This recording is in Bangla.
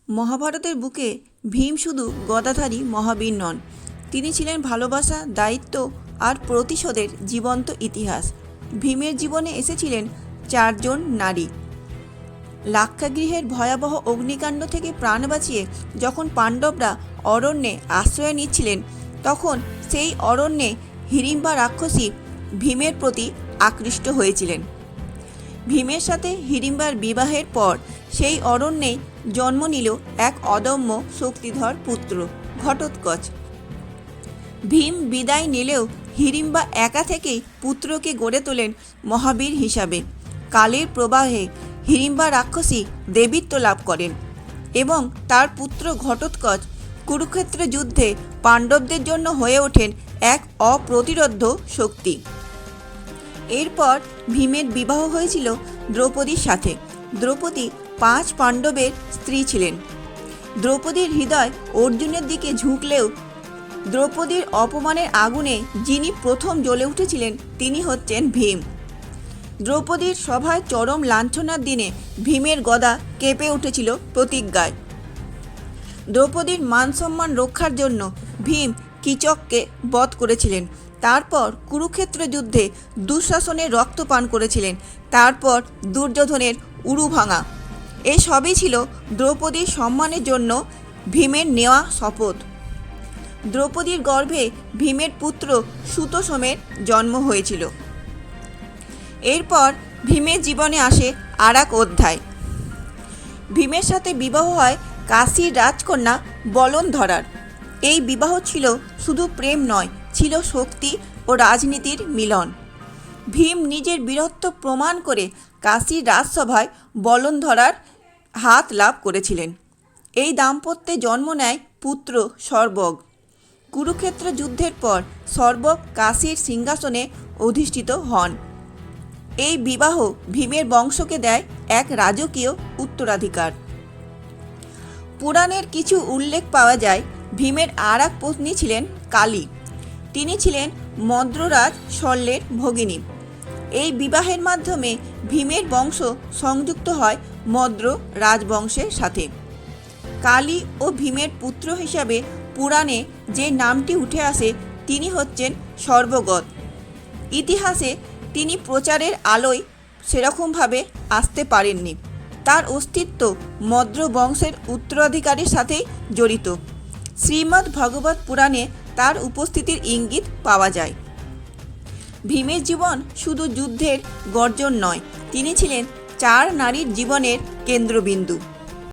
মহাভারতের বুকে ভীম শুধু গদাধারী মহাবীর নন, তিনি ছিলেন ভালোবাসা, দায়িত্ব আর প্রতিশোধের জীবন্ত ইতিহাস। ভীমের জীবনে এসেছিলেন চারজন নারী। লাক্ষাগৃহের ভয়াবহ অগ্নিকাণ্ড থেকে প্রাণ বাঁচিয়ে যখন পাণ্ডবরা অরণ্যে আশ্রয় নিচ্ছিলেন, তখন সেই অরণ্যে হিড়িম্বা রাক্ষসী ভীমের প্রতি আকৃষ্ট হয়েছিলেন। ভীমের সাথে হিড়িম্বার বিবাহের পর সেই অরণ্যেই জন্ম নিল এক অদম্য শক্তিধর পুত্র, ঘটোৎকচ। ভীম বিদায় নিলেও হিড়িম্বা একা থেকেই পুত্রকে গড়ে তোলেন মহাবীর হিসাবে। কালের প্রবাহে হিড়িম্বা রাক্ষসী দেবীত্ব লাভ করেন এবং তার পুত্র ঘটোৎকচ কুরুক্ষেত্র যুদ্ধে পাণ্ডবদের জন্য হয়ে ওঠেন এক অপ্রতিরোধ্য শক্তি। এরপর ভীমের বিবাহ হয়েছিল দ্রৌপদীর সাথে। দ্রৌপদী 5 পাণ্ডবের স্ত্রী ছিলেন। দ্রৌপদীর হৃদয় অর্জুনের দিকে ঝুঁকলেও দ্রৌপদীর অপমানের আগুনে যিনি প্রথম জ্বলে উঠেছিলেন তিনি হচ্ছেন ভীম। দ্রৌপদীর সভায় চরম লাঞ্ছনার দিনে ভীমের গদা কেঁপে উঠেছিল প্রতিজ্ঞায়। দ্রৌপদীর মান সম্মান রক্ষার জন্য ভীম কীচককে বধ করেছিলেন। তারপর কুরুক্ষেত্র যুদ্ধে দুঃশাসনের রক্ত পান করেছিলেন। তারপর দুর্যোধনের উরু ভাঙা। এসবই ছিল দ্রৌপদীর সম্মানের জন্য ভীমের নেওয়া শপথ। দ্রৌপদীর গর্ভে ভীমের পুত্র সুতোষমের জন্ম হয়েছিল। এরপর ভীমের জীবনে আসে আর এক অধ্যায়। ভীমের সাথে বিবাহ হয় কাশীর রাজকন্যা বলন্ধরার। এই বিবাহ ছিল শুধু প্রেম নয়, ছিল শক্তি ও রাজনীতির মিলন। ভীম নিজের বীরত্ব প্রমাণ করে কাশীর রাজসভায় বলন্ধরার হাত লাভ করেছিলেন। এই দাম্পত্যে জন্ম নেয় পুত্র সর্বগ। কুরুক্ষেত্র যুদ্ধের পর সর্বগ কাশীর সিংহাসনে অধিষ্ঠিত হন। এই বিবাহ ভীমের বংশকে দেয় এক রাজকীয় উত্তরাধিকার। পুরাণের কিছু উল্লেখ পাওয়া যায়। ভীমের আর এক পত্নী ছিলেন কালী। তিনি ছিলেন মদ্ররাজ শল্যের ভগিনী। এই বিবাহের মাধ্যমে ভীমের বংশ সংযুক্ত হয় মদ্র রাজবংশের সাথে। কালী ও ভীমের পুত্র হিসাবে পুরাণে যে নামটি উঠে আসে তিনি হচ্ছেন সর্বগত। ইতিহাসে তিনি প্রচারের আলোয় সেরকমভাবে আসতে পারেননি। তার অস্তিত্ব মদ্র বংশের উত্তরাধিকারীর সাথেই জড়িত। শ্রীমদ্ ভগবত পুরাণে তার উপস্থিতির ইঙ্গিত পাওয়া যায়। ভীমের জীবন শুধু যুদ্ধের গর্জন নয়, তিনি ছিলেন 4 নারীর জীবনের কেন্দ্রবিন্দু।